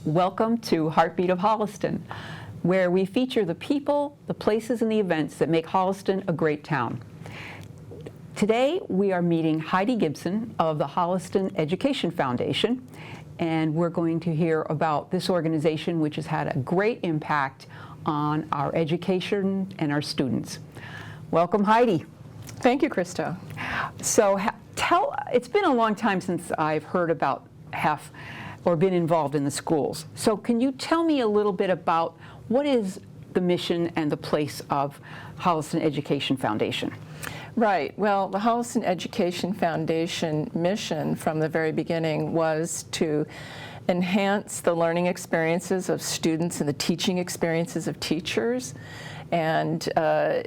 Welcome to Heartbeat of Holliston, where we feature the people, the places, and the events that make Holliston a great town. Today, we are meeting Heidi Gibson of the Holliston Education Foundation, and we're going to hear about this organization, which has had a great impact on our education and our students. Welcome, Heidi. Thank you, Chryso. So it's been a long time since I've heard about HEF or been involved in the schools. So can you tell me a little bit about what is the mission and the place of Holliston Education Foundation? Right. Well, the Holliston Education Foundation mission from the very beginning was to enhance the learning experiences of students and the teaching experiences of teachers, and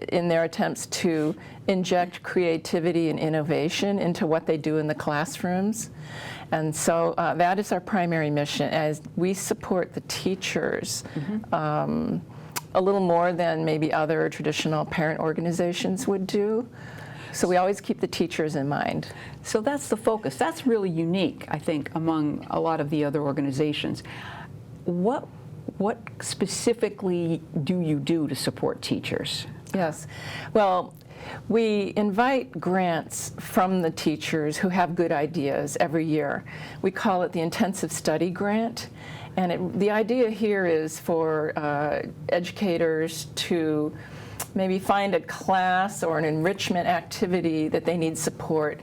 in their attempts to inject creativity and innovation into what they do in the classrooms. And so that is our primary mission, as we support the teachers a little more than maybe other traditional parent organizations would do. So we always keep the teachers in mind. So that's the focus. That's really unique, I think, among a lot of the other organizations. What specifically do you do to support teachers? Yes. Well, we invite grants from the teachers who have good ideas every year. We call it the Intensive Study Grant. And the idea here is for educators to maybe find a class or an enrichment activity that they need support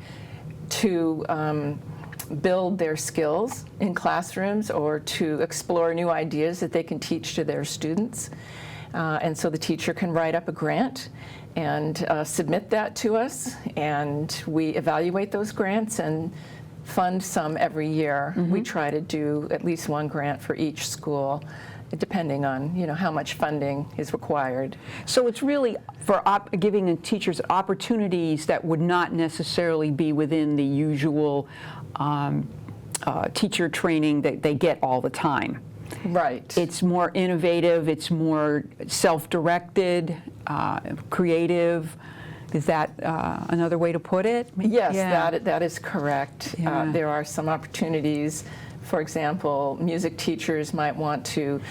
to build their skills in classrooms or to explore new ideas that they can teach to their students. And so the teacher can write up a grant and submit that to us, and we evaluate those grants and fund some every year. We try to do at least one grant for each school, depending on how much funding is required. So it's really for giving teachers opportunities that would not necessarily be within the usual teacher training that they get all the time. Right. It's more innovative, it's more self-directed, creative. Is that another way to put it? Yes, that is correct. Yeah. There are some opportunities. For example, music teachers might want to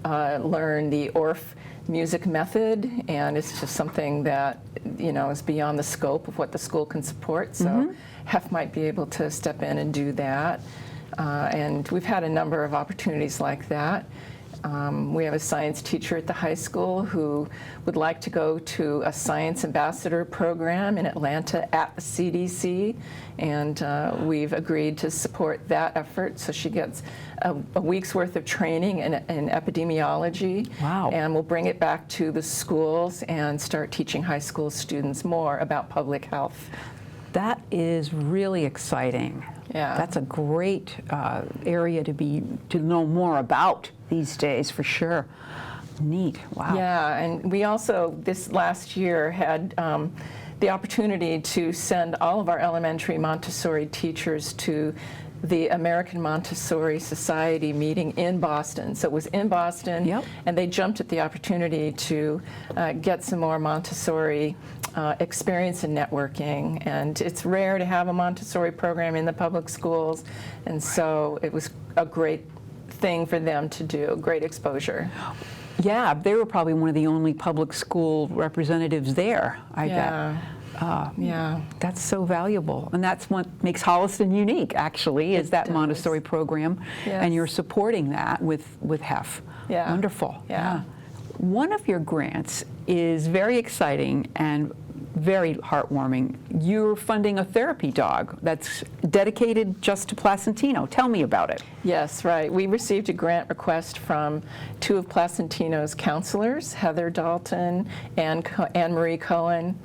learn the Orff music method, and it's just something that is beyond the scope of what the school can support. So HEF might be able to step in and do that. And we've had a number of opportunities like that. We have a science teacher at the high school who would like to go to a science ambassador program in Atlanta at the CDC, and we've agreed to support that effort. So she gets a week's worth of training in epidemiology. Wow. And we'll bring it back to the schools and start teaching high school students more about public health. That is really exciting. Yeah. That's a great area to know more about these days, for sure. Neat. Wow. Yeah, and we also, this last year, had the opportunity to send all of our elementary Montessori teachers to the American Montessori Society meeting in Boston. So it was in Boston, Yep. and they jumped at the opportunity to get some more Montessori experience and networking. And it's rare to have a Montessori program in the public schools, and so it was a great thing for them to do, great exposure. Yeah, they were probably one of the only public school representatives there, I bet. Yeah. That's so valuable. And that's what makes Holliston unique, actually, is that does. Montessori program. Yes. And you're supporting that with HEF. Yeah. Wonderful. Yeah. One of your grants is very exciting and very heartwarming. You're funding a therapy dog that's dedicated just to Placentino. Tell me about it. Yes, right. We received a grant request from two of Placentino's counselors, Heather Dalton and Anne Marie Cohen.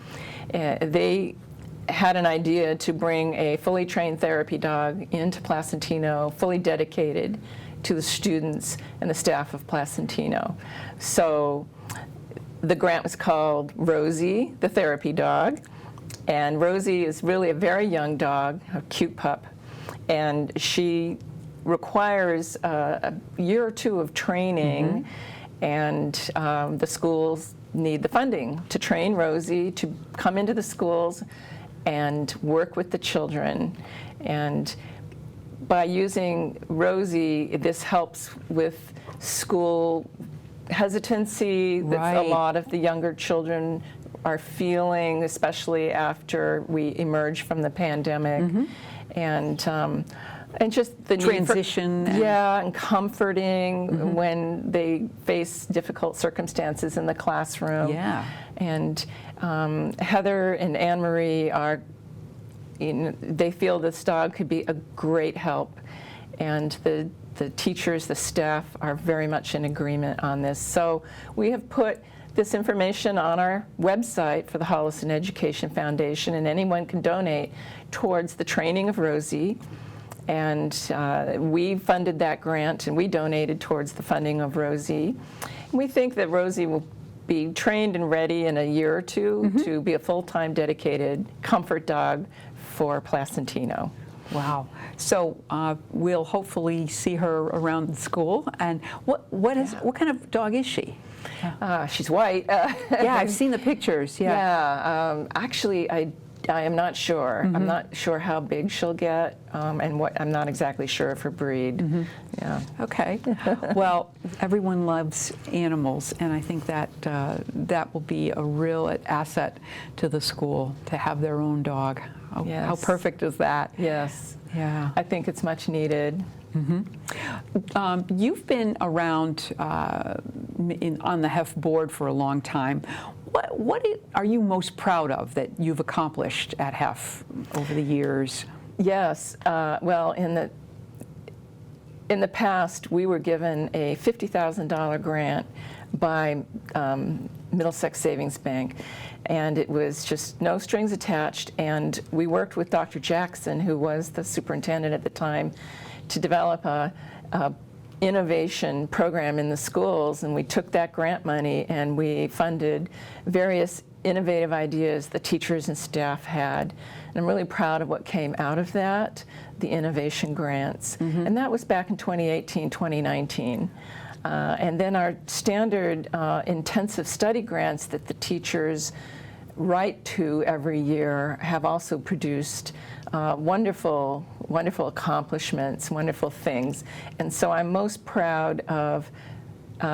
They had an idea to bring a fully trained therapy dog into Placentino, fully dedicated to the students and the staff of Placentino. So the grant was called Rosie, the therapy dog. And Rosie is really a very young dog, a cute pup. And she requires a year or two of training, and the schools need the funding to train Rosie to come into the schools and work with the children. And by using Rosie, this helps with school hesitancy that a lot of the younger children are feeling, especially after we emerge from the pandemic, and just the transition. Need for, and comforting when they face difficult circumstances in the classroom. Yeah. And Heather and Anne Marie are, they feel this dog could be a great help, and the teachers, the staff are very much in agreement on this. So we have put this information on our website for the Holliston Education Foundation, and anyone can donate towards the training of Rosie. And we funded that grant, and we donated towards the funding of Rosie. And we think that Rosie will be trained and ready in a year or two to be a full-time dedicated comfort dog for Placentino. Wow. So we'll hopefully see her around the school. And what kind of dog is she? She's white. Yeah, I've seen the pictures. Yeah. Actually, I am not sure. I'm not sure how big she'll get, and what I'm not exactly sure of her breed. Yeah. Okay. Well, everyone loves animals, and I think that that will be a real asset to the school to have their own dog. How perfect is that? Yes. Yeah. I think it's much needed. You've been around on the HEF board for a long time. What are you most proud of that you've accomplished at HEF over the years? Yes. Well, in the past, we were given a $50,000 grant by Middlesex Savings Bank, and it was just no strings attached. And we worked with Dr. Jackson, who was the superintendent at the time, to develop a innovation program in the schools, and we took that grant money and we funded various innovative ideas the teachers and staff had. And I'm really proud of what came out of that, the innovation grants. And that was back in 2018, 2019. And then our standard intensive study grants that the teachers write to every year have also produced wonderful accomplishments, wonderful things. And so I'm most proud of,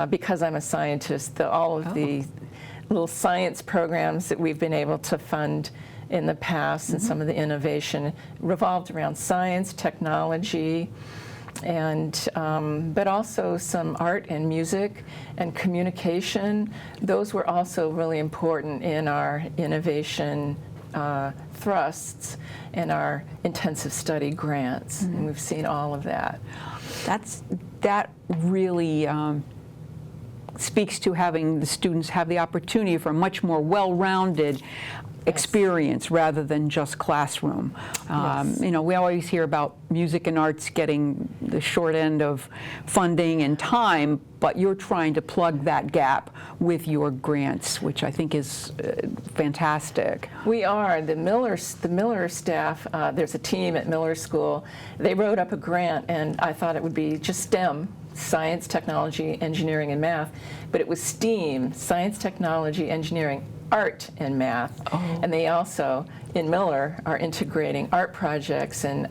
because I'm a scientist, all of the little science programs that we've been able to fund in the past, and some of the innovation revolved around science, technology, and but also some art and music and communication. Those were also really important in our innovation thrusts and our intensive study grants, and we've seen all of that. That really speaks to having the students have the opportunity for a much more well-rounded experience rather than just classroom. You know, we always hear about music and arts getting the short end of funding and time, but you're trying to plug that gap with your grants, which I think is fantastic. We are. The Miller staff, there's a team at Miller School. They wrote up a grant, and I thought it would be just STEM, science, technology, engineering, and math, but it was STEAM, science, technology, engineering, art, and math. And they also, in Miller, are integrating art projects and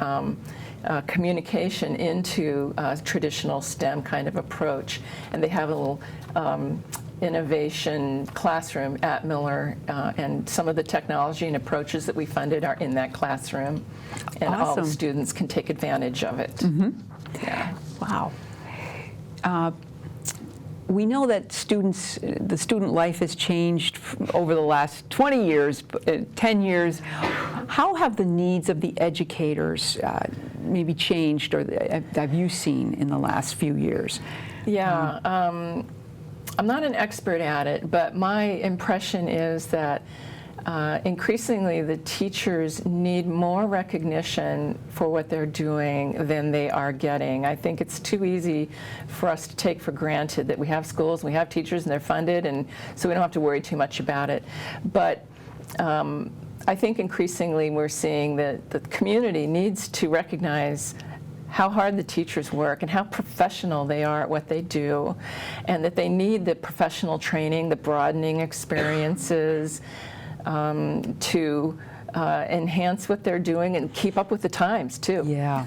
communication into traditional STEM kind of approach. And they have a little innovation classroom at Miller, and some of the technology and approaches that we funded are in that classroom. And all the students can take advantage of it. Yeah. Wow. We know that the student life has changed over the last 20 years, 10 years. How have the needs of the educators maybe changed, or have you seen in the last few years? Yeah, I'm not an expert at it, but my impression is that increasingly the teachers need more recognition for what they're doing than they are getting. I think it's too easy for us to take for granted that we have schools, we have teachers, and they're funded, and so we don't have to worry too much about it. But I think increasingly we're seeing that the community needs to recognize how hard the teachers work and how professional they are at what they do, and that they need the professional training, the broadening experiences, to enhance what they're doing and keep up with the times, too. Yeah.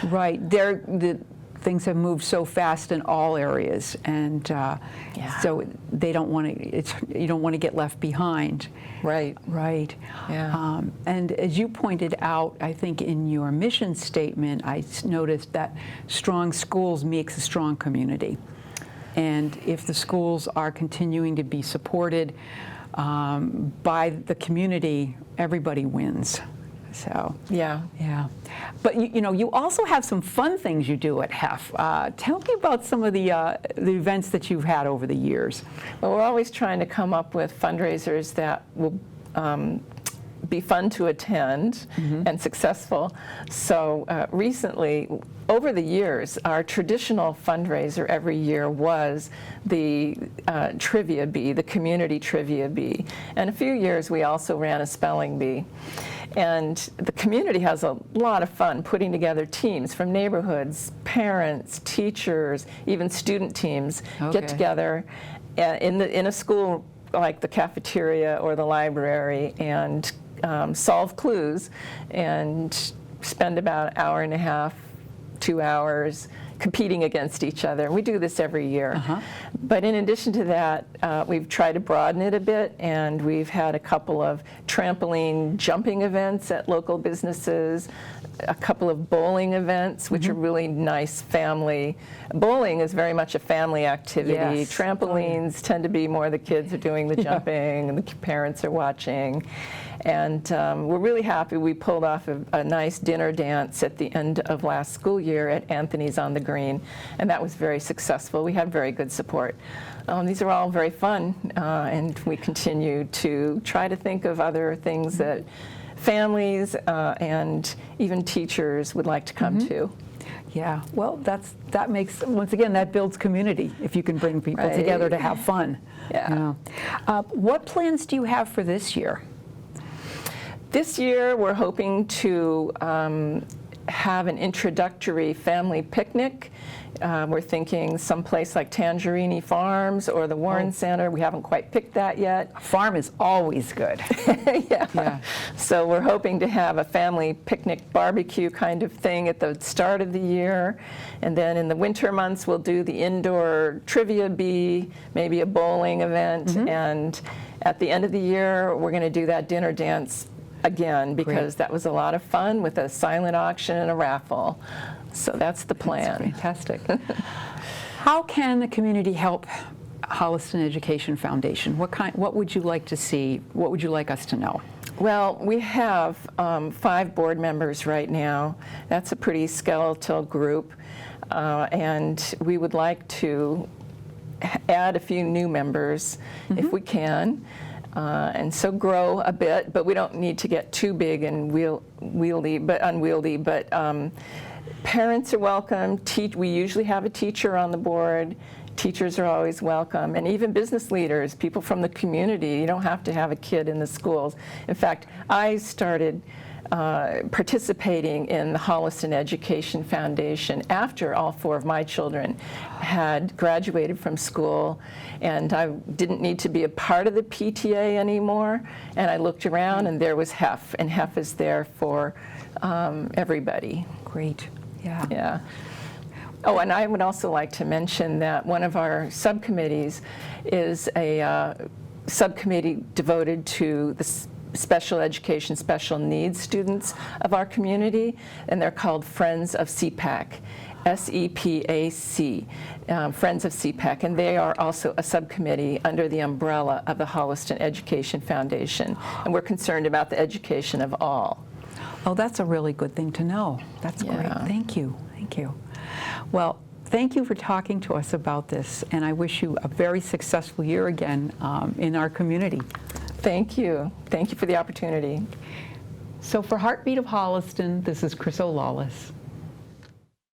Right. Things have moved so fast in all areas, and so they don't want to. You don't want to get left behind. Right. Right. Yeah. And as you pointed out, I think in your mission statement, I noticed that strong schools makes a strong community, and if the schools are continuing to be supported by the community, everybody wins. So yeah. But you also have some fun things you do at HEF. Tell me about some of the events that you've had over the years. Well, we're always trying to come up with fundraisers that will be fun to attend and successful. So recently, over the years, our traditional fundraiser every year was the Trivia Bee, the Community Trivia Bee. And a few years we also ran a spelling bee. And the community has a lot of fun putting together teams from neighborhoods, parents, teachers, even student teams get together in a school like the cafeteria or the library and solve clues and spend about an hour and a half, 2 hours competing against each other. We do this every year. But in addition to that, we've tried to broaden it a bit, and we've had a couple of trampoline jumping events at local businesses, a couple of bowling events, which are really nice family. Bowling is very much a family activity. Yes. Trampolines tend to be more the kids are doing the jumping and the parents are watching. And we're really happy we pulled off a nice dinner dance at the end of last school year at Anthony's on the Green, and that was very successful. We had very good support. These are all very fun, and we continue to try to think of other things that families and even teachers would like to come to. Yeah, well, that makes, once again, that builds community if you can bring people together to have fun. What plans do you have for this year? This year, we're hoping to have an introductory family picnic. We're thinking someplace like Tangerini Farms or the Warren Center. We haven't quite picked that yet. A farm is always good. So we're hoping to have a family picnic barbecue kind of thing at the start of the year. And then in the winter months, we'll do the indoor trivia bee, maybe a bowling event. And at the end of the year, we're going to do that dinner dance again, because that was a lot of fun with a silent auction and a raffle. So that's the plan. That's fantastic. How can the community help Holliston Education Foundation? What would you like to see? What would you like us to know? Well, we have 5 board members right now. That's a pretty skeletal group. And we would like to add a few new members if we can. And so grow a bit, but we don't need to get too big and unwieldy. But parents are welcome. We usually have a teacher on the board. Teachers are always welcome, and even business leaders, people from the community. You don't have to have a kid in the schools. In fact, I started participating in the Holliston Education Foundation after all 4 of my children had graduated from school, and I didn't need to be a part of the PTA anymore. And I looked around, and there was HEF, and HEF is there for everybody. Great. Yeah. Oh, and I would also like to mention that one of our subcommittees is a subcommittee devoted to the special education, special needs students of our community, and they're called Friends of CPAC, SEPAC, Friends of CPAC, and they are also a subcommittee under the umbrella of the Holliston Education Foundation, and we're concerned about the education of all. Oh, that's a really good thing to know. That's great. Thank you. Thank you. Well, thank you for talking to us about this, and I wish you a very successful year again in our community. Thank you. Thank you for the opportunity. So for Heartbeat of Holliston, this is Chryso Lawless.